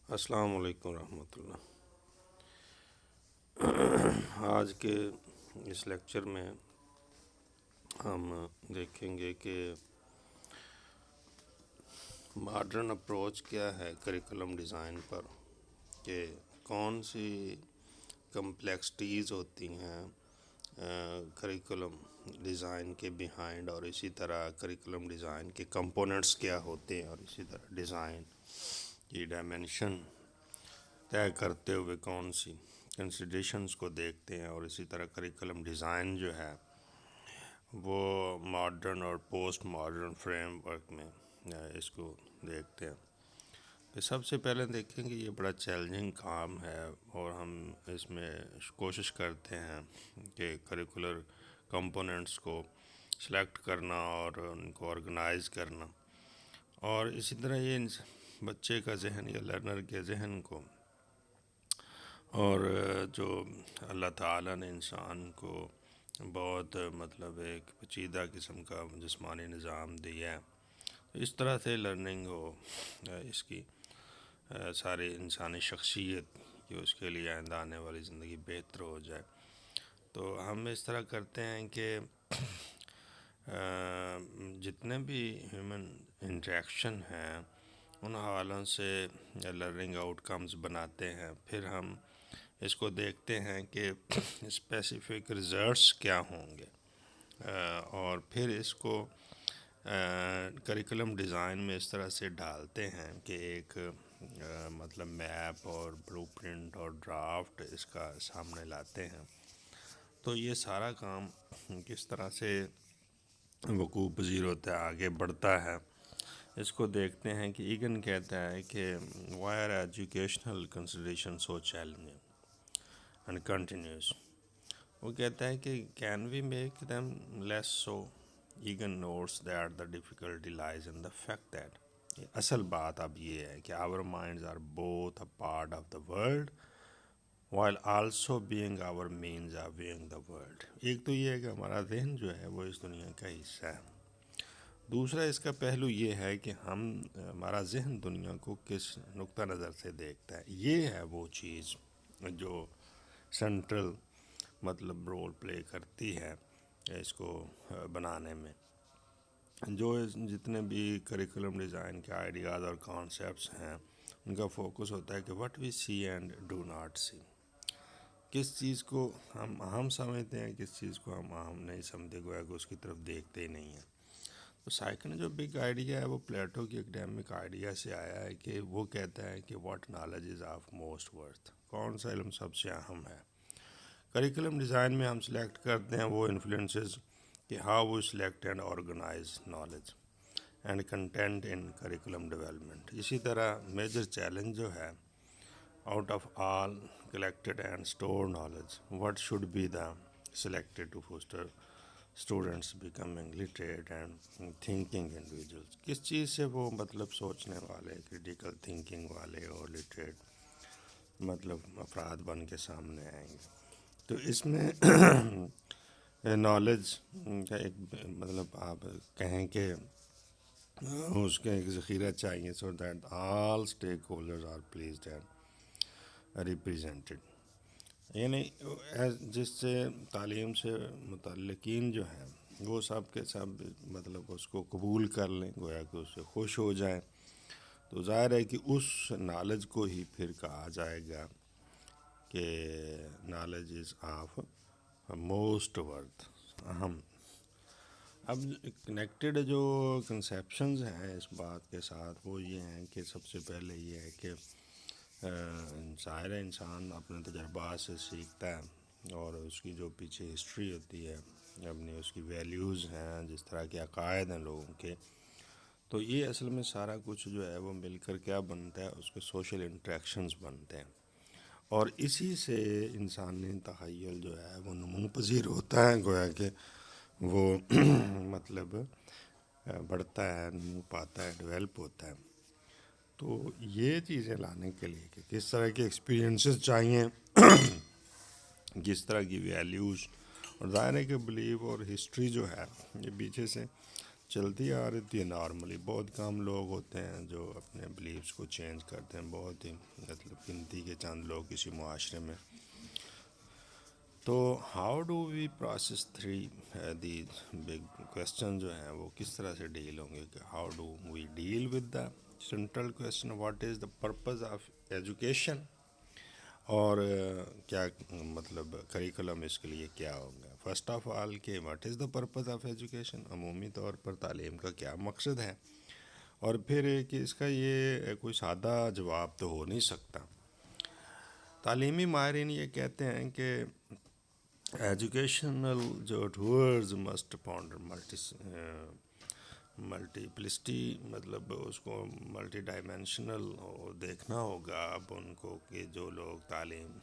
السلام علیکم ورحمۃ اللہ۔ آج کے اس لیکچر میں ہم دیکھیں گے کہ ماڈرن اپروچ کیا ہے کریکولم ڈیزائن پر، کہ کون سی کمپلیکسٹیز ہوتی ہیں کریکولم ڈیزائن کے بیہائنڈ، اور اسی طرح کریکولم ڈیزائن کے کمپوننٹس کیا ہوتے ہیں، اور اسی طرح ڈیزائن کی ڈائمینشن طے کرتے ہوئے کون سی کنسیڈریشنز کو دیکھتے ہیں، اور اسی طرح کریکولم ڈیزائن جو ہے وہ ماڈرن اور پوسٹ ماڈرن فریم ورک میں اس کو دیکھتے ہیں۔ کہ سب سے پہلے دیکھیں کہ یہ بڑا چیلنجنگ کام ہے، اور ہم اس میں کوشش کرتے ہیں کہ کریکولر کمپوننٹس کو سلیکٹ کرنا اور ان کو آرگنائز کرنا، اور اسی طرح یہ بچے کا ذہن یا لرنر کے ذہن کو، اور جو اللہ تعالیٰ نے انسان کو بہت ایک پیچیدہ قسم کا جسمانی نظام دیا ہے، تو اس طرح سے لرننگ ہو، اس کی ساری انسانی شخصیت کہ اس کے لیے آئندہ آنے والی زندگی بہتر ہو جائے۔ تو ہم اس طرح کرتے ہیں کہ جتنے بھی ہیومن انٹریکشن ہیں ان حوالوں سے لرننگ آؤٹ کمز بناتے ہیں، پھر ہم اس کو دیکھتے ہیں کہ اسپیسیفک ریزلٹس کیا ہوں گے، اور پھر اس کو کریکولم ڈیزائن میں اس طرح سے ڈالتے ہیں کہ ایک میپ اور بلو پرنٹ اور ڈرافٹ اس کا سامنے لاتے ہیں۔ تو یہ سارا کام کس طرح سے وقوع پذیر ہوتا ہے، آگے بڑھتا ہے، اس کو دیکھتے ہیں کہ ایگن کہتا ہے کہ why are educational consideration so challenging and continuous. وہ کہتا ہے کہ can we make them less so? Again notes that the difficulty lies in the fact that, اصل بات اب یہ ہے کہ our minds are both a part of the world while also being our means of viewing the world۔ ایک تو یہ ہے کہ ہمارا ذہن جو ہے وہ اس دنیا کا حصہ ہے، دوسرا اس کا پہلو یہ ہے کہ ہمارا ذہن دنیا کو کس نقطہ نظر سے دیکھتا ہے۔ یہ ہے وہ چیز جو سینٹرل رول پلے کرتی ہے اس کو بنانے میں۔ جو جتنے بھی کریکولم ڈیزائن کے آئیڈیاز اور کانسیپٹس ہیں ان کا فوکس ہوتا ہے کہ what we see and do not see, کس چیز کو ہم اہم سمجھتے ہیں، کس چیز کو ہم اہم نہیں سمجھتے، گویا کہ اس کی طرف دیکھتے ہی نہیں ہیں۔ تو سائیکل جو بگ آئیڈیا ہے وہ پلیٹو کی ایکڈیمک آئیڈیا سے آیا ہے، کہ وہ کہتا ہے کہ what knowledge is of most worth, کون سا علم سب سے اہم ہے۔ کریکولم ڈیزائن میں ہم سلیکٹ کرتے ہیں وہ انفلوئنسز کہ how we select and organise knowledge and content in curriculum development. اسی طرح میجر چیلنج جو ہے out of all collected and store knowledge what should be the selected to foster students becoming literate and thinking individuals, کس چیز سے وہ سوچنے والے، کریٹیکل تھنکنگ والے اور لٹریٹ افراد بن کے سامنے آئیں گے۔ تو اس میں نالج کا ایک آپ کہیں کہ اس کا ایک ذخیرہ چاہیے، so that all stakeholders are pleased and represented, یعنی جس سے تعلیم سے متعلقین جو ہیں وہ سب کے سب اس کو قبول کر لیں، گویا کہ اس سے خوش ہو جائیں۔ تو ظاہر ہے کہ اس نالج کو ہی پھر کہا جائے گا کہ knowledge is of most worth, اہم۔ اب کنیکٹڈ جو کنسیپشنز ہیں اس بات کے ساتھ وہ یہ ہیں کہ سب سے پہلے یہ ہے کہ ظاہر انسان اپنے تجربات سے سیکھتا ہے، اور اس کی جو پیچھے ہسٹری ہوتی ہے اپنی، اس کی ویلیوز ہیں، جس طرح کے عقائد ہیں لوگوں کے، تو یہ اصل میں سارا کچھ جو ہے وہ مل کر کیا بنتا ہے، اس کے سوشل انٹریکشنز بنتے ہیں، اور اسی سے انسانی تخیل جو ہے وہ نمو پذیر ہوتا ہے، گویا کہ وہ بڑھتا ہے، نمو پاتا ہے، ڈیولپ ہوتا ہے۔ تو یہ چیزیں لانے کے لیے کہ کس طرح کے ایکسپیرینسز چاہیے، کس طرح کی ویلیوز، اور ظاہر ہے کہ بلیو اور ہسٹری جو ہے یہ پیچھے سے چلتی آ رہی تھی نارملی. بہت کم لوگ ہوتے ہیں جو اپنے بلیفس کو چینج کرتے ہیں, بہت ہی مطلب گنتی کے چند لوگ کسی معاشرے میں. تو how do we process three these big question جو ہیں وہ کس طرح سے ڈیل ہوں گے, کہ how do we deal with the central question what is the purpose of education, اور کیا مطلب کریکولم اس کے لیے کیا ہوگا. فرسٹ آف آل کہ what is the purpose of education, عمومی طور پر تعلیم کا کیا مقصد ہے, اور پھر کہ اس کا یہ کوئی سادہ جواب تو ہو نہیں سکتا. تعلیمی ماہرین یہ کہتے ہیں کہ ایجوکیشنل جو ٹورز مسٹ پونڈر ملٹیپلسٹی, مطلب اس کو ملٹی ڈائمینشنل دیکھنا ہوگا اب ان کو, کہ جو لوگ تعلیم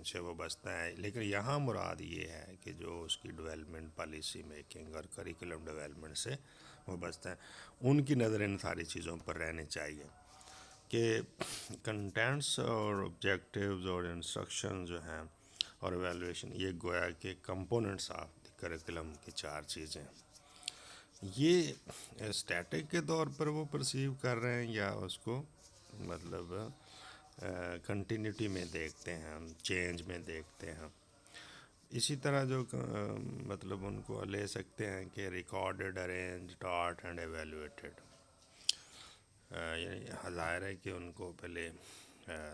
سے وابستہ ہیں. لیکن یہاں مراد یہ ہے کہ جو اس کی ڈیولپمنٹ پالیسی میکنگ اور کریکولم ڈیولپمنٹ سے وابستہ ہیں, ان کی نظر ان ساری چیزوں پر رہنی چاہیے کہ کنٹینٹس اور آبجیکٹیوز اور انسٹرکشن جو ہیں اور ایویلویشن, یہ گویا کہ کمپوننٹس آف کریکولم کی چار چیزیں. یہ اسٹیٹک کے طور پر وہ پرسیو کر رہے ہیں یا اس کو مطلب کنٹینیوٹی میں دیکھتے ہیں, چینج میں دیکھتے ہیں. اسی طرح جو مطلب ان کو لے سکتے ہیں کہ recorded, arrange, taught and evaluated. یعنی ظاہر ہے کہ ان کو پہلے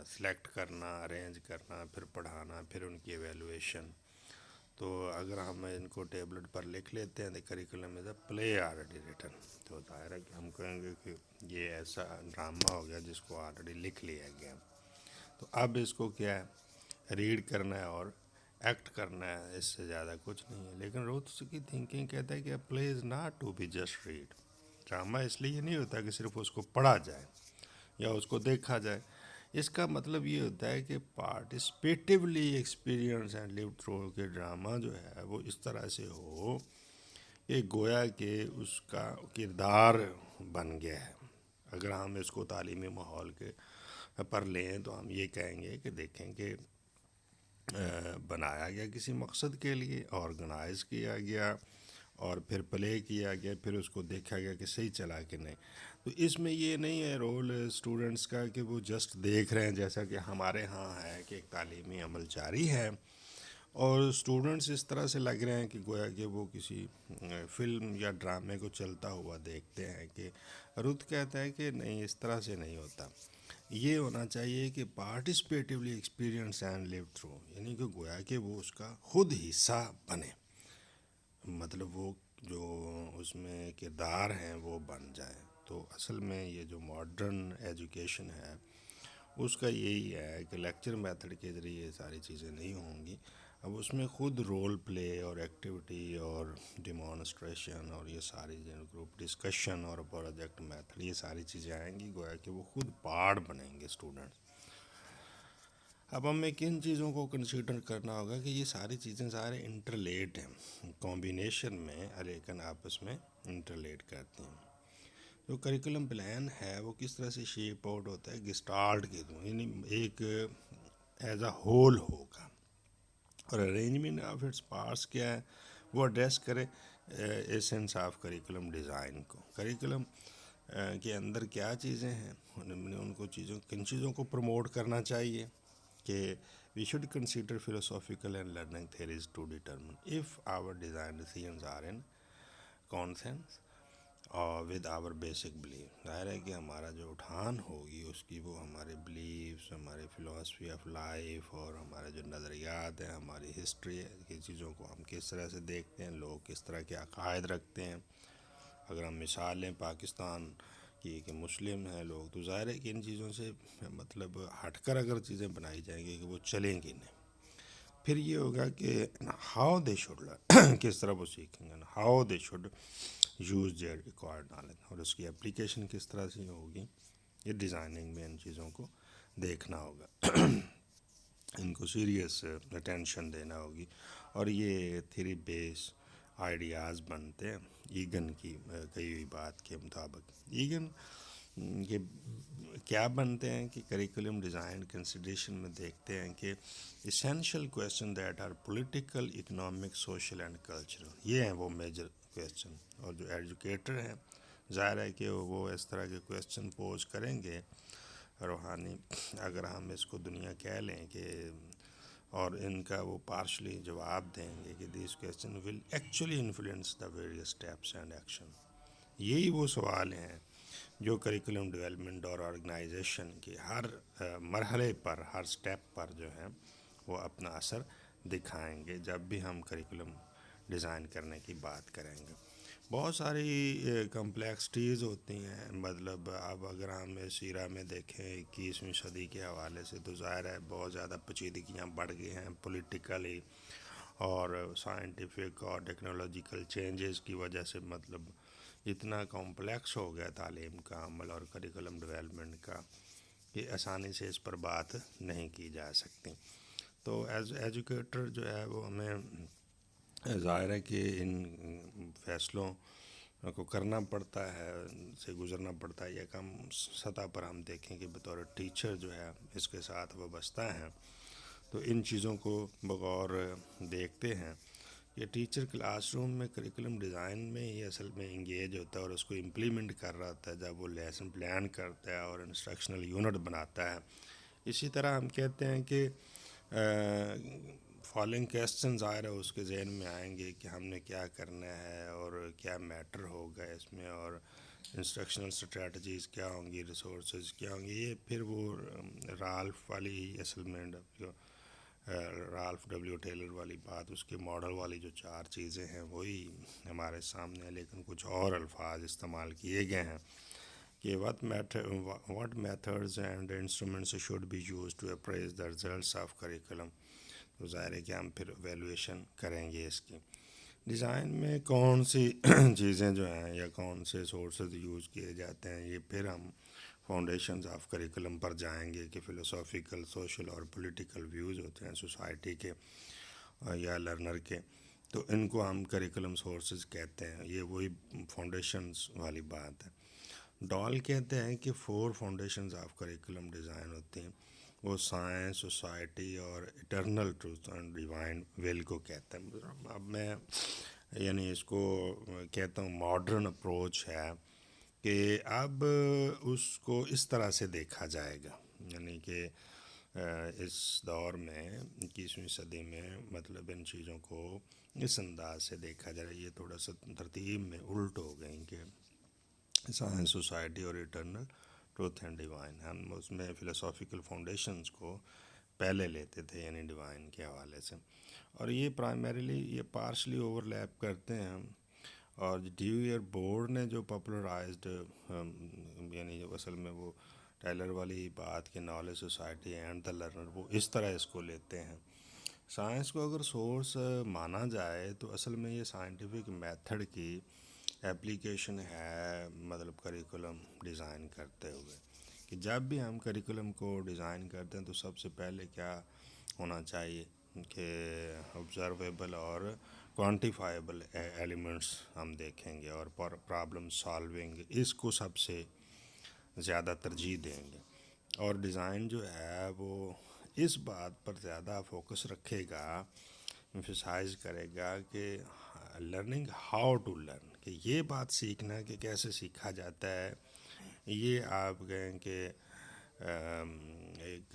سلیکٹ کرنا, ارینج کرنا, پھر پڑھانا, پھر ان کی ایویلویشن. تو اگر ہم ان کو ٹیبلٹ پر لکھ لیتے ہیں the curriculum is a play already written, تو ظاہر ہے کہ ہم کہیں گے کہ یہ ایسا ڈرامہ ہو گیا جس کو آلریڈی لکھ لیا گیا. تو اب اس کو کیا ہے, ریڈ کرنا ہے اور ایکٹ کرنا ہے, اس سے زیادہ کچھ نہیں ہے. لیکن روتھس کی تھنکنگ کہتا ہے کہ play is not to be just read. Drama اس لیے نہیں ہوتا کہ صرف اس کو پڑھا جائے یا اس کو دیکھا جائے. اس کا مطلب یہ ہوتا ہے کہ پارٹیسپیٹیولی ایکسپیرینس اینڈ لیو تھرو کے ڈرامہ جو ہے وہ اس طرح سے ہو کہ گویا کہ اس کا کردار بن گیا ہے. اگر ہم اس کو تعلیمی ماحول کے پر لیں تو ہم یہ کہیں گے کہ دیکھیں کہ بنایا گیا کسی مقصد کے لیے, آرگنائز کیا گیا اور پھر پلے کیا گیا, پھر اس کو دیکھا گیا کہ صحیح چلا کہ نہیں. تو اس میں یہ نہیں ہے رول اسٹوڈنٹس کا کہ وہ جسٹ دیکھ رہے ہیں, جیسا کہ ہمارے ہاں ہے کہ ایک تعلیمی عمل جاری ہے اور اسٹوڈنٹس اس طرح سے لگ رہے ہیں کہ گویا کہ وہ کسی فلم یا ڈرامے کو چلتا ہوا دیکھتے ہیں. کہ رت کہتا ہے کہ نہیں, اس طرح سے نہیں ہوتا. یہ ہونا چاہیے کہ پارٹیسپیٹیولی ایکسپیرینس اینڈ لیو تھرو, یعنی کہ گویا کہ وہ اس کا خود حصہ بنے, مطلب وہ جو اس میں کردار ہیں وہ بن جائیں. تو اصل میں یہ جو ماڈرن ایجوکیشن ہے اس کا یہی ہے کہ لیکچر میتھڈ کے ذریعے یہ ساری چیزیں نہیں ہوں گی. اب اس میں خود رول پلے اور ایکٹیویٹی اور ڈیمانسٹریشن اور یہ ساری گروپ ڈسکشن اور پروجیکٹ میتھڈ, یہ ساری چیزیں آئیں گی, گویا کہ وہ خود پارٹ بنیں گے اسٹوڈنٹس. اب ہمیں کن چیزوں کو کنسیڈر کرنا ہوگا کہ یہ ساری چیزیں سارے انٹرلیٹ ہیں, کمبینیشن میں لیکن آپس میں انٹرلیٹ کرتی ہیں. جو کریکولم پلان ہے وہ کس طرح سے شیپ آؤٹ ہوتا ہے گسٹارٹ کے دوں, یعنی ایک ایز اے ہول ہوگا, اور ارینجمنٹ آف اٹس پارٹس کیا ہے وہ ایڈریس کرے ایسنس آف کریکولم ڈیزائن کو. کریکولم کے اندر کیا چیزیں ہیں, ان کو کن چیزوں کو پروموٹ کرنا چاہیے کہ we should consider philosophical and learning theories to determine if our design decisions are in consensus with our basic belief. ظاہر ہے کہ ہمارا جو اٹھان ہوگی اس کی وہ ہمارے بلیفس, ہمارے فلاسفی آف لائف اور ہمارے جو نظریات ہیں, ہماری ہسٹری ہے, کی چیزوں کو ہم کس طرح سے دیکھتے ہیں, لوگ کس طرح کے عقائد رکھتے ہیں. اگر ہم مثال لیں پاکستان کی کہ مسلم ہیں لوگ, تو ظاہر ہے کہ ان چیزوں سے مطلب ہٹ کر اگر چیزیں بنائی جائیں گی کہ وہ چلیں گی نہیں. پھر یہ ہوگا کہ ہاؤ دے شوڈ لرن, کس طرح وہ سیکھیں گے, how they should use their required knowledge, اور اس کی اپلیکیشن کس طرح سے ہوگی. یہ ڈیزائننگ میں ان چیزوں کو دیکھنا ہوگا, ان کو سیریس اٹینشن دینا ہوگی. اور یہ تھیری بیس آئیڈیاز بنتے ہیں ایگن کی کئی ہوئی بات کے مطابق. ایگن کے کیا بنتے ہیں کہ کریکولم ڈیزائن کنسیڈریشن میں دیکھتے ہیں کہ essential question that are political, economic, social and cultural, یہ ہیں وہ میجر کویسچن، اور جو ایجوکیٹر ہیں ظاہر ہے کہ وہ اس طرح کے کویسچن پوز کریں گے روحانی، اگر ہم اس کو دنیا کہہ لیں کہ، اور ان کا وہ پارشلی جواب دیں گے کہ these question will actually influence the various steps and action. یہی وہ سوال ہیں جو کریکولم ڈیولپمنٹ اور آرگنائزیشن کے ہر مرحلے پر، ہر سٹیپ پر جو ہے وہ اپنا اثر دکھائیں گے جب بھی ہم کریکولم ڈیزائن کرنے کی بات کریں گے. بہت ساری کمپلیکسٹیز ہوتی ہیں، مطلب اب اگر ہم سیرہ میں دیکھیں 21ویں صدی کے حوالے سے تو ظاہر ہے بہت زیادہ پیچیدگیاں بڑھ گئی ہیں پولیٹیکلی اور سائنٹیفک اور ٹیکنالوجیکل چینجز کی وجہ سے، مطلب اتنا کمپلیکس ہو گیا تعلیم کا عمل اور کریکولم ڈیولپمنٹ کا کہ آسانی سے اس پر بات نہیں کی جا سکتی. تو ایز ایجوکیٹر جو ہے وہ ہمیں ظاہر ہے کہ ان فیصلوں کو کرنا پڑتا ہے، سے گزرنا پڑتا ہے. یا کم سطح پر ہم دیکھیں کہ بطور ٹیچر جو ہے اس کے ساتھ وابستہ ہیں تو ان چیزوں کو بغور دیکھتے ہیں. یہ ٹیچر کلاس روم میں کریکولم ڈیزائن میں ہی اصل میں انگیج ہوتا ہے اور اس کو امپلیمنٹ کر رہا ہوتا ہے جب وہ لیسن پلان کرتا ہے اور انسٹرکشنل یونٹ بناتا ہے. اسی طرح ہم کہتے ہیں کہ فالوئنگ کویسچن ظاہر ہے اس کے ذہن میں آئیں گے کہ ہم نے کیا کرنا ہے اور کیا میٹر ہوگا اس میں، اور انسٹرکشنل اسٹریٹجیز کیا ہوں گی، ریسورسز کیا ہوں گی. یہ پھر وہ رالف والی اصل میں رالف ڈبلیو ٹیلر والی بات، اس کے ماڈل والی جو 4 چیزیں ہیں وہی ہمارے سامنے ہیں، لیکن کچھ اور الفاظ استعمال کیے گئے ہیں کہ what methods and instruments should be used to appraise the results of curriculum. تو ظاہر ہے کہ ہم پھر ایویلویشن کریں گے اس کی. ڈیزائن میں کون سی چیزیں جو ہیں یا کون سے سورسز یوز کیے جاتے ہیں، یہ پھر ہم فاؤنڈیشنز آف کریکولم پر جائیں گے کہ فلسافیکل، سوشل اور پولیٹیکل ویوز ہوتے ہیں سوسائٹی کے یا لرنر کے، تو ان کو ہم کریکولم سورسز کہتے ہیں. یہ وہی فاؤنڈیشنز والی بات ہے. ڈال کہتے ہیں کہ 4 فاؤنڈیشنز آف کریکولم ڈیزائن ہوتی ہیں. وہ سائنس، سوسائٹی اور اٹرنل ٹروتھ اینڈ ڈیوائن ول کو کہتے ہیں. اب میں یعنی اس کو کہتا ہوں ماڈرن اپروچ ہے کہ اب اس کو اس طرح سے دیکھا جائے گا، یعنی کہ اس دور میں 21ویں صدی میں مطلب ان چیزوں کو اس انداز سے دیکھا جائے. یہ تھوڑا سا ترتیب میں الٹ ہو گئیں کہ سائنس، سوسائٹی اور اٹرنل ٹروتھ اینڈ ڈیوائن. ہم اس میں فلسافیکل فاؤنڈیشنز کو پہلے لیتے تھے یعنی ڈیوائن کے حوالے سے، اور یہ پرائمریلی یہ پارشلی اوور لیپ کرتے ہیں. اور ڈیویئر بورڈ نے جو پاپولرائزڈ یعنی جو اصل میں وہ ٹیلر والی بات کہ knowledge, society and the learner, وہ اس طرح اس کو لیتے ہیں. سائنس کو اگر سورس مانا جائے تو اصل میں یہ سائنٹیفک میتھڈ کی اپلیکیشن ہے، مطلب کریکولم ڈیزائن کرتے ہوئے. کہ جب بھی ہم کریکولم کو ڈیزائن کرتے ہیں تو سب سے پہلے کیا ہونا چاہیے کہ آبزرویبل اور کوانٹیفائیبل ایلیمنٹس ہم دیکھیں گے اور پرابلم سالونگ اس کو سب سے زیادہ ترجیح دیں گے. اور ڈیزائن جو ہے وہ اس بات پر زیادہ فوکس رکھے گا، ایمفیسائز کرے گا کہ لرننگ ہاؤ ٹو لرن، کہ یہ بات سیکھنا کہ کیسے سیکھا جاتا ہے. یہ آپ کہیں کہ ایک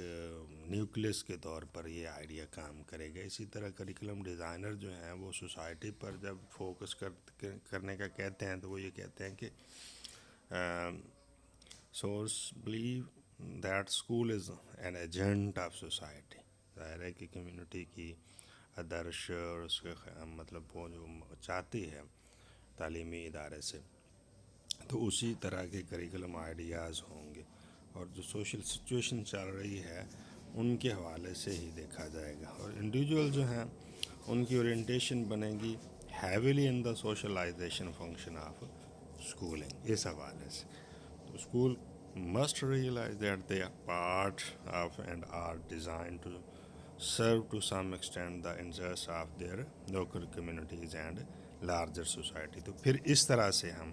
نیوکلس کے طور پر یہ آئیڈیا کام کرے گا. اسی طرح کریکولم ڈیزائنر جو ہیں وہ سوسائٹی پر جب فوکس کرنے کا کہتے ہیں تو وہ یہ کہتے ہیں کہ source believe that school is an agent of society. ظاہر ہے کہ کمیونٹی کی آدرش اور اس کے مطلب وہ جو چاہتی ہے تعلیمی ادارے سے، تو اسی طرح کے کریکولم آئیڈیاز ہوں گے. اور جو سوشل سچویشن چل رہی ہے ان کے حوالے سے ہی دیکھا جائے گا. اور انڈیویجول جو ہیں ان کی اورینٹیشن بنے گی heavily in the socialization function of schooling. اس حوالے سے تو school must realize that they are part of and are designed to serve to some extent the interests of their local communities and larger society. تو پھر اس طرح سے ہم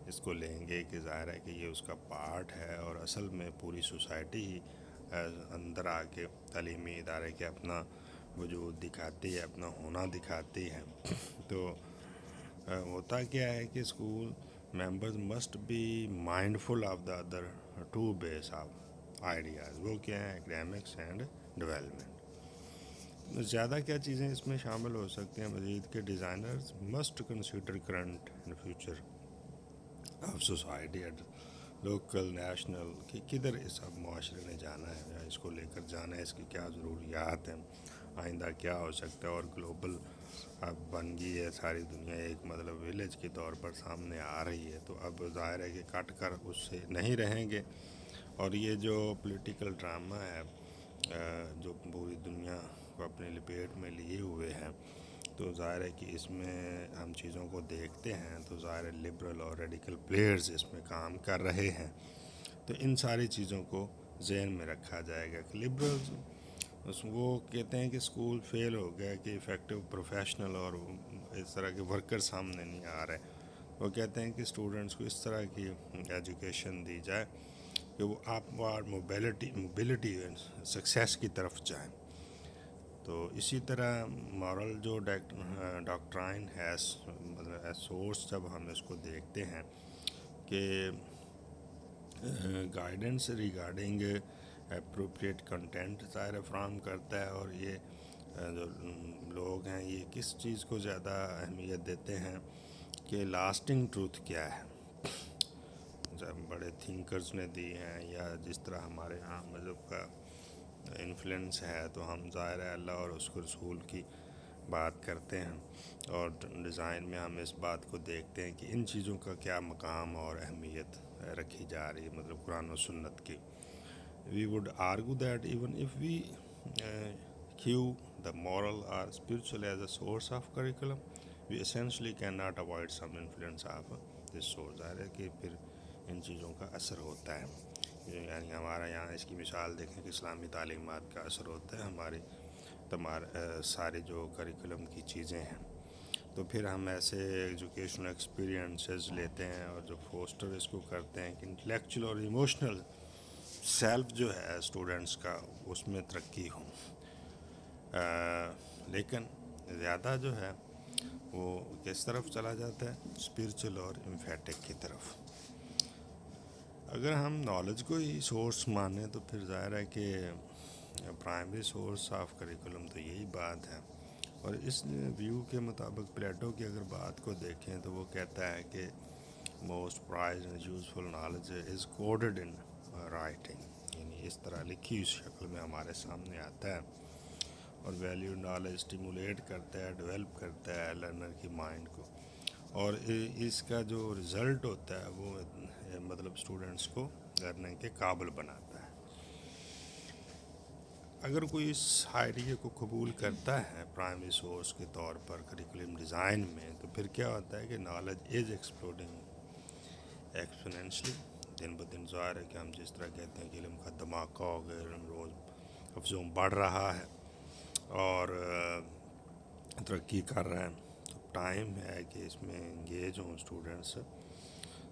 اس کو لیں گے کہ ظاہر ہے کہ یہ اس کا پارٹ ہے اور اصل میں پوری سوسائٹی ہی اندر آ کے تعلیمی ادارے کے اپنا وجود دکھاتی ہے، اپنا ہونا دکھاتی ہے. تو ہوتا کیا ہے کہ school members must be mindful of the other two base of ideas. وہ کیا ہیں؟ Academics and development. زیادہ کیا چیزیں اس میں شامل ہو سکتی ہیں مزید کہ designers must consider current and future of society at local national, کہ کدھر اس اب معاشرے نے جانا ہے یا اس کو لے کر جانا ہے، اس کی کیا ضروریات ہیں، آئندہ کیا ہو سکتا ہے. اور گلوبل اب بن گئی ہے ساری دنیا، ایک مطلب ولیج کے طور پر سامنے آ رہی ہے. تو اب ظاہر ہے کہ کٹ کر اس سے نہیں رہیں گے. اور یہ جو پولیٹیکل ڈرامہ ہے جو پوری دنیا کو اپنے لپیٹ میں لیے ہوئے ہیں، تو ظاہر ہے کہ اس میں ہم چیزوں کو دیکھتے ہیں تو ظاہر ہے لبرل اور ریڈیکل پلیئرز اس میں کام کر رہے ہیں. تو ان ساری چیزوں کو ذہن میں رکھا جائے گا کہ لبرلز وہ کہتے ہیں کہ اسکول فیل ہو گیا، کہ افیکٹو پروفیشنل اور اس طرح کے ورکر سامنے نہیں آ رہے. وہ کہتے ہیں کہ اسٹوڈنٹس کو اس طرح کی ایجوکیشن دی جائے کہ وہ آپ موبلٹی سکسیس کی طرف جائیں. تو اسی طرح مورل جو ڈاکٹرائن ہے مطلب سورس، جب ہم اس کو دیکھتے ہیں کہ گائیڈنس ریگارڈنگ اپروپریٹ کنٹینٹ ظاہر فراہم کرتا ہے. اور یہ جو لوگ ہیں یہ کس چیز کو زیادہ اہمیت دیتے ہیں کہ لاسٹنگ ٹروتھ کیا ہے. جب بڑے تھنکرز نے دی ہیں یا جس طرح ہمارے یہاں مذہب کا انفلوئنس ہے، تو ہم ظاہر ہے اللہ اور اس کے رسول کی بات کرتے ہیں. اور ڈیزائن میں ہم اس بات کو دیکھتے ہیں کہ ان چیزوں کا کیا مقام اور اہمیت رکھی جا رہی ہے، مطلب قرآن و سنت کی. We would argue that even if we cue the moral اور spiritual as a source of curriculum we essentially can not avoid some influence of this source. ظاہر ہے کہ پھر ان چیزوں کا اثر ہوتا ہے. یعنی ہمارا یہاں اس کی مثال دیکھیں کہ اسلامی تعلیمات کا اثر ہوتا ہے ہماری سارے جو کریکولم کی چیزیں ہیں. تو پھر ہم ایسے ایجوکیشنل ایکسپیرینسز لیتے ہیں اور جو فوسٹر اس کو کرتے ہیں کہ انٹلیکچوئل اور ایموشنل سیلف جو ہے اسٹوڈنٹس کا اس میں ترقی ہو. لیکن زیادہ جو ہے وہ کس طرف چلا جاتا ہے؟ اسپرچل اور امفیٹک کی طرف. اگر ہم نالج کو ہی سورس مانیں تو پھر ظاہر ہے کہ پرائمری سورس آف کریکولم تو یہی بات ہے. اور اس ویو کے مطابق پلیٹو کی اگر بات کو دیکھیں تو وہ کہتا ہے کہ most prize and useful knowledge is coded in writing, یعنی اس طرح لکھی ہوئی شکل میں ہمارے سامنے آتا ہے. اور ویلیو نالج اسٹیمولیٹ کرتا ہے، ڈیولپ کرتا ہے لرنر کی مائنڈ کو. اور اس کا جو رزلٹ ہوتا ہے وہ مطلب اسٹوڈنٹس کو لرننگ کے قابل بناتا ہے. اگر کوئی اس آئیڈیا کو قبول کرتا ہے پرائمری سورس کے طور پر کریکولم ڈیزائن میں، تو پھر کیا ہوتا ہے کہ نالج از ایکسپلوڈنگ ایکسپونینشلی. دن بدن ظاہر ہے کہ ہم جس طرح کہتے ہیں کہ علم کا دھماکہ ہو گیا، علم روز افزوں بڑھ رہا ہے اور ترقی کر رہے ہیں. تو ٹائم ہے کہ اس میں انگیج ہوں اسٹوڈنٹس.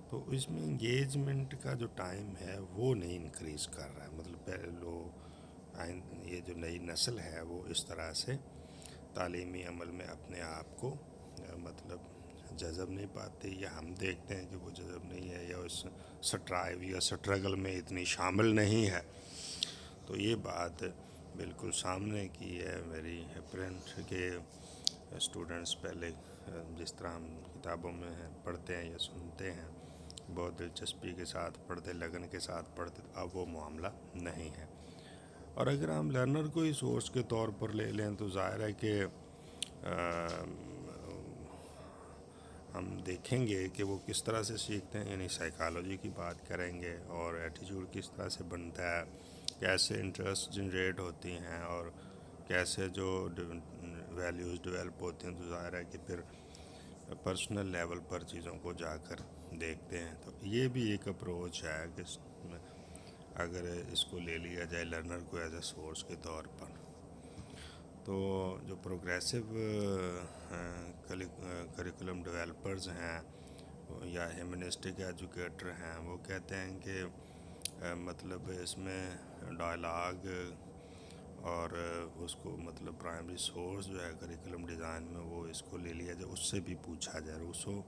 تو اس میں انگیجمنٹ کا جو ٹائم ہے وہ نہیں انکریز کر رہا ہے. مطلب پہلے یہ جو نئی نسل ہے وہ اس طرح سے تعلیمی عمل میں اپنے آپ کو مطلب جذب نہیں پاتے، یا ہم دیکھتے ہیں کہ وہ جذب نہیں ہے، یا اس سٹرائیو یا سٹرگل میں اتنی شامل نہیں ہے. تو یہ بات بالکل سامنے کی ہے میری اپرنٹ کے اسٹوڈنٹس پہلے جس طرح ہم کتابوں میں پڑھتے ہیں یا سنتے ہیں بہت دلچسپی کے ساتھ پڑھتے، لگن کے ساتھ پڑھتے، اب وہ معاملہ نہیں ہے. اور اگر ہم لرنر کو ہی سورس کے طور پر لے لیں تو ظاہر ہے کہ ہم دیکھیں گے کہ وہ کس طرح سے سیکھتے ہیں. یعنی سائیکالوجی کی بات کریں گے اور ایٹیٹیوڈ کس طرح سے بنتا ہے، کیسے انٹرسٹ جنریٹ ہوتی ہیں اور کیسے جو ویلیوز ڈیولپ ہوتی ہیں. تو ظاہر ہے کہ پھر پرسنل لیول پر چیزوں کو جا کر دیکھتے ہیں. تو یہ بھی ایک اپروچ ہے کہ اگر اس کو لے لیا جائے لرنر کو ایز اے سورس کے طور پر. تو جو پروگریسو کریکولم ڈیولپرز ہیں یا ہیومنسٹک ایجوکیٹر ہیں وہ کہتے ہیں کہ مطلب اس میں ڈائلاگ اور اس کو مطلب پرائمری سورس جو ہے کریکولم ڈیزائن میں وہ اس کو لے لیا جائے، اس سے بھی پوچھا جائے۔ روسو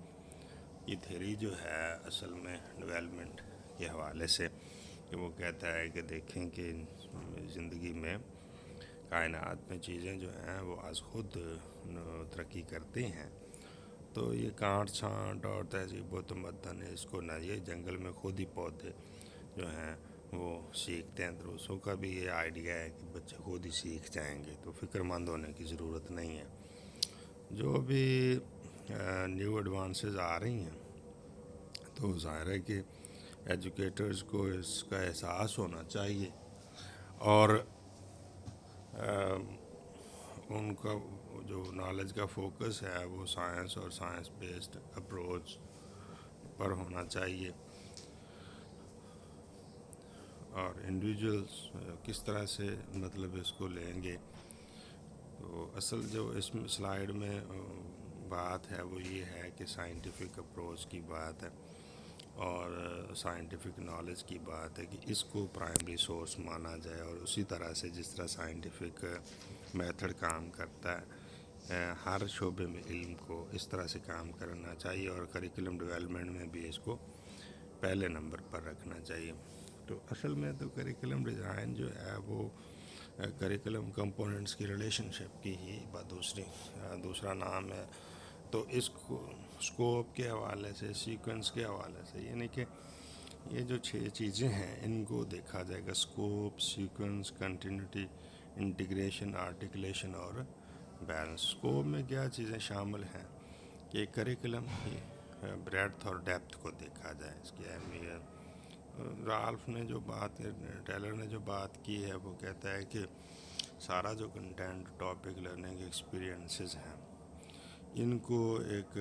کی تھیوری جو ہے اصل میں ڈیولپمنٹ کے حوالے سے، کہ وہ کہتا ہے کہ دیکھیں کہ زندگی میں کائنات میں چیزیں جو ہیں وہ از خود ترقی کرتی ہیں، تو یہ کانٹ چھانٹ اور تہذیب و تمدن اس کو نہ، یہ جنگل میں خود ہی پودے جو ہیں وہ سیکھتے ہیں۔ دوسروں کا بھی یہ آئیڈیا ہے کہ بچے خود ہی سیکھ جائیں گے، تو فکر مند ہونے کی ضرورت نہیں ہے۔ جو بھی نیو ایڈوانسز آ رہی ہیں تو ظاہر ہے کہ ایجوکیٹرز کو اس کا احساس ہونا چاہیے، اور ان کا جو نالج کا فوکس ہے وہ سائنس اور سائنس بیسڈ اپروچ پر ہونا چاہیے، اور انڈیویجولس کس طرح سے مطلب اس کو لیں گے۔ تو اصل جو اس سلائیڈ میں بات ہے وہ یہ ہے کہ سائنٹیفک اپروچ کی بات ہے، اور سائنٹیفک نالج کی بات ہے کہ اس کو پرائمری سورس مانا جائے، اور اسی طرح سے جس طرح سائنٹیفک میتھڈ کام کرتا ہے ہر شعبے میں علم کو اس طرح سے کام کرنا چاہیے، اور کریکولم ڈیولپمنٹ میں بھی اس کو پہلے نمبر پر رکھنا چاہیے۔ تو اصل میں تو کریکولم ڈیزائن جو ہے وہ کریکولم کمپوننٹس کی ریلیشن شپ کی ہی دوسرا نام ہے۔ تو اس کو اسکوپ کے حوالے سے، سیکوینس کے حوالے سے، یعنی کہ یہ جو 6 چیزیں ہیں ان کو دیکھا جائے گا: scope, sequence, continuity, integration, articulation اور بیلنس۔ اسکوپ میں کیا چیزیں شامل ہیں کہ کریکولم کی بریڈتھ اور ڈیپتھ کو دیکھا جائے، اس کی اہمیت۔ رالف نے جو بات، ٹیلر نے جو بات کی ہے وہ کہتا ہے کہ سارا جو کنٹینٹ، ٹاپک، لرننگ ایکسپیرینسز ہیں، ان کو ایک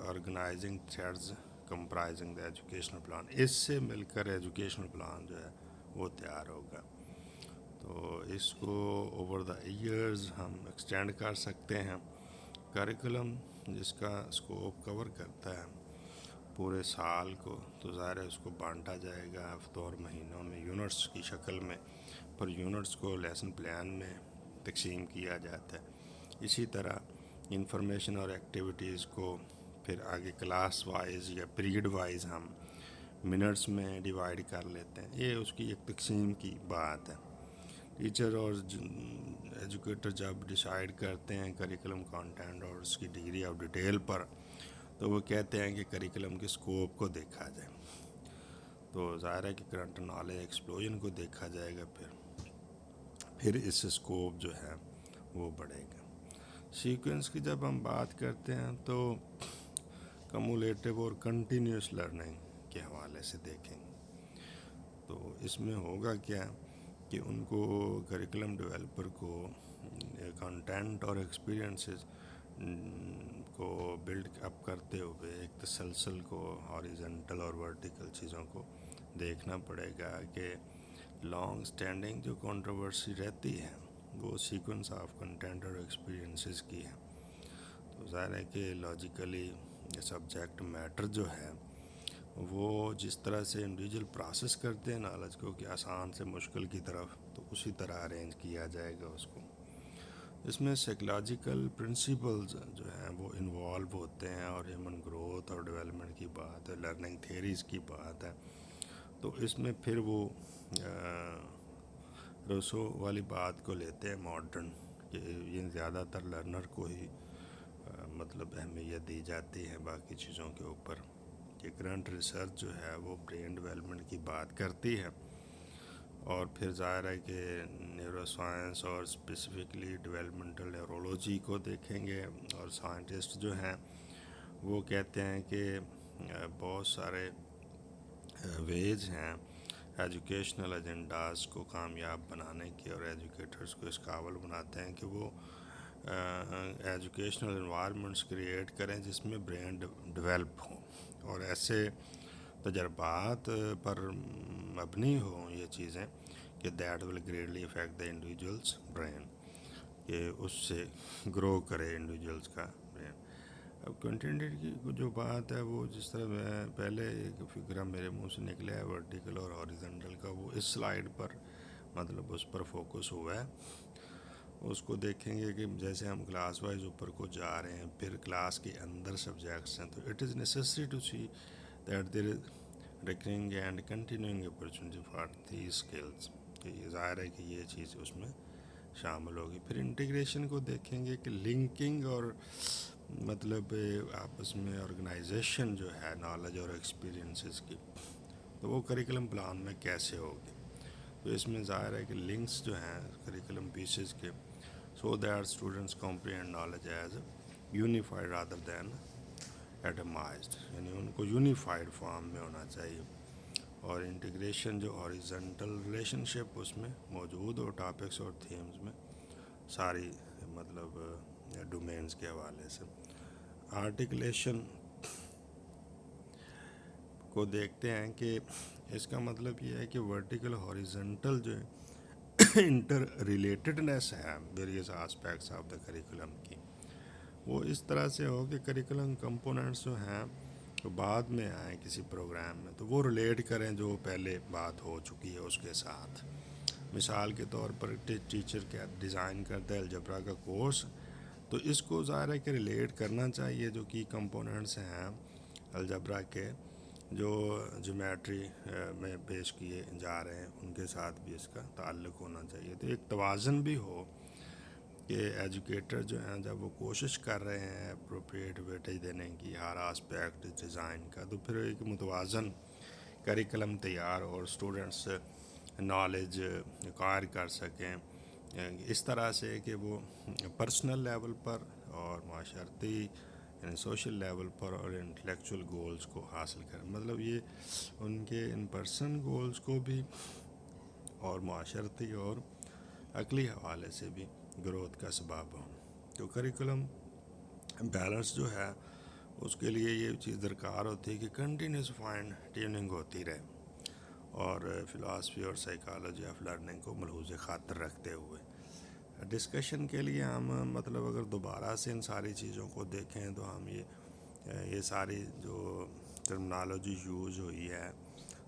organizing threads comprising the educational plan, اس سے مل کر ایجوکیشنل پلان جو ہے وہ تیار ہوگا۔ تو اس کو اوور دا ایئرز ہم ایکسٹینڈ کر سکتے ہیں۔ کریکولم جس کا اسکوپ کور کرتا ہے پورے سال کو، تو ظاہر ہے اس کو بانٹا جائے گا ہفتوں اور مہینوں میں یونٹس کی شکل میں، پر یونٹس کو لیسن پلان میں تقسیم کیا جاتا ہے۔ اسی طرح انفارمیشن اور ایکٹیویٹیز کو پھر آگے کلاس وائز یا پیریڈ وائز ہم منٹس میں ڈیوائیڈ کر لیتے ہیں۔ یہ اس کی ایک تقسیم کی بات ہے۔ ٹیچر اور ایجوکیٹر جب ڈیسائیڈ کرتے ہیں کریکولم کانٹینٹ اور اس کی ڈگری آف ڈیٹیل پر، تو وہ کہتے ہیں کہ کریکولم کے اسکوپ کو دیکھا جائے۔ تو ظاہر ہے کہ کرنٹ نالج ایکسپلوژن کو دیکھا جائے گا، پھر اس اسکوپ جو ہے وہ بڑھے گا۔ سیکوینس کی جب ہم بات کرتے ہیں تو کمولیٹو اور کنٹینیوس لرننگ کے حوالے سے دیکھیں گے، تو اس میں ہوگا کیا کہ ان کو کریکولم ڈیولپر کو کنٹینٹ اور ایکسپیرینسز کو بلڈ اپ کرتے ہوئے ایک تسلسل کو، ہاریزنٹل اور ورٹیکل چیزوں کو دیکھنا پڑے گا کہ لانگ سٹینڈنگ جو کنٹروورسی رہتی ہے وہ سیکوینس آف کنٹینٹ اور ایکسپیرینسز کی ہے۔ تو ظاہر ہے کہ لاجیکلی سبجیکٹ میٹر جو ہے وہ جس طرح سے انڈیویجول پروسیس کرتے ہیں نالج کو کہ آسان سے مشکل کی طرف، تو اسی طرح ارینج کیا جائے گا اس کو۔ اس میں سائیکلوجیکل پرنسپلز جو ہیں وہ انوالو ہوتے ہیں، اور ہیومن گروتھ اور ڈیولپمنٹ کی بات ہے، لرننگ تھیریز کی بات ہے۔ تو اس میں پھر وہ روسو والی بات کو لیتے ہیں ماڈرن، کہ یہ زیادہ تر لرنر کو ہی مطلب اہمیت دی جاتی ہے باقی چیزوں کے اوپر، کہ کرنٹ ریسرچ جو ہے وہ برین ڈیولپمنٹ کی بات کرتی ہے۔ اور پھر ظاہر ہے کہ نیورو سائنس اور اسپیسیفکلی ڈیولپمنٹل نیورولوجی کو دیکھیں گے، اور سائنٹسٹ جو ہیں وہ کہتے ہیں کہ بہت سارے ویز ہیں ایجوکیشنل ایجنڈاز کو کامیاب بنانے کے، اور ایجوکیٹرز کو اس قابل بناتے ہیں کہ وہ ایجوکیشنل انوائرمنٹس کریٹ کریں جس میں برین ڈیولپ ہوں، اور ایسے تجربات پر مبنی ہوں یہ چیزیں کہ that will greatly affect the individuals brain, کہ اس سے گرو کرے انڈیویجولس کا برین۔ اب کنٹینٹ کی جو بات ہے وہ جس طرح میں پہلے ایک فکرہ میرے منہ سے نکلا ہے ورٹیکل اور ہاریزنٹل کا، وہ اس سلائیڈ پر مطلب اس پر فوکس ہوا ہے۔ اس کو دیکھیں گے کہ جیسے ہم کلاس وائز اوپر کو جا رہے ہیں، پھر کلاس کے اندر سبجیکٹس ہیں، تو it is necessary to see that there is recurring and continuing opportunity for the skills, کہ یہ ظاہر ہے کہ یہ چیز اس میں شامل ہوگی۔ پھر انٹیگریشن کو دیکھیں گے کہ لنکنگ اور مطلب آپس میں آرگنائزیشن جو ہے نالج اور ایکسپیرینسز کی، تو وہ کریکلم پلان میں کیسے ہوگی۔ تو اس میں ظاہر ہے کہ لنکس جو ہیں کریکلم پیسز کے، so that students comprehend knowledge as unified rather than atomized, یعنی ان کو یونیفائڈ فارم میں ہونا چاہیے۔ اور انٹیگریشن جو ہاریزنٹل ریلیشن شپ اس میں موجود ہو ٹاپکس اور تھیمز میں ساری مطلب ڈومینز کے حوالے سے۔ آرٹیکلیشن کو دیکھتے ہیں کہ اس کا مطلب یہ ہے کہ ورٹیکل ہاریزنٹل جو انٹر ریلیٹڈنیس ہے various aspects of the curriculum کی، وہ اس طرح سے ہو کہ کریکولم کمپوننٹس جو ہیں تو بعد میں آئیں کسی پروگرام میں، تو وہ ریلیٹ کریں جو پہلے بات ہو چکی ہے اس کے ساتھ۔ مثال کے طور پر ٹیچر کیا ڈیزائن کرتا ہے الجبرا کا کورس، تو اس کو ظاہر ہے کہ ریلیٹ کرنا چاہیے جو کی کمپوننٹس ہیں الجبرا کے جو جیومیٹری میں پیش کیے جا رہے ہیں ان کے ساتھ بھی اس کا تعلق ہونا چاہیے۔ تو ایک توازن بھی ہو کہ ایجوکیٹر جو ہیں جب وہ کوشش کر رہے ہیں اپروپریٹ ویٹیج دینے کی ہر آسپیکٹ ڈیزائن کا، تو پھر ایک متوازن کریکلم تیار اور اسٹوڈنٹس نالج ایکوائر کر سکیں اس طرح سے کہ وہ پرسنل لیول پر اور معاشرتی یعنی سوشل لیول پر اور انٹلیکچول گولز کو حاصل کریں، مطلب یہ ان کے ان پرسن گولز کو بھی اور معاشرتی اور عقلی حوالے سے بھی گروتھ کا سبب ہوں۔ تو کریکولم بیلنس جو ہے اس کے لیے یہ چیز درکار ہوتی ہے کہ کنٹینیوس فائن ٹیوننگ ہوتی رہے، اور فلاسفی اور سائیکالوجی آف لرننگ کو ملحوظ خاطر رکھتے ہوئے ڈسکشن کے لیے ہم مطلب اگر دوبارہ سے ان ساری چیزوں کو دیکھیں تو ہم یہ ساری جو ٹرمنالوجی یوز ہوئی ہے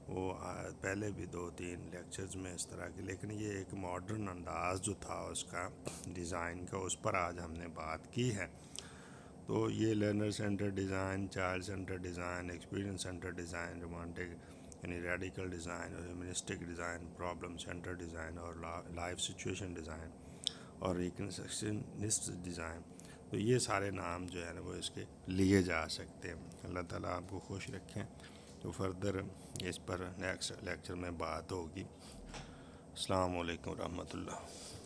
وہ پہلے بھی 2-3 لیکچرز میں اس طرح کی، لیکن یہ ایک ماڈرن انداز جو تھا اس کا ڈیزائن کا، اس پر آج ہم نے بات کی ہے۔ تو یہ learner centre design, child centre design, experience centre design, romantic یعنی ریڈیکل ڈیزائن اور humanistic design, problem centre design اور لائف سچویشن ڈیزائن اور ریکنسٹرکشنسٹ ڈیزائن، تو یہ سارے نام جو ہے نا وہ اس کے لیے جا سکتے ہیں۔ اللہ تعالیٰ آپ کو خوش رکھیں۔ تو فردر اس پر نیکسٹ لیکچر میں بات ہوگی۔ السلام علیکم ورحمۃ اللہ۔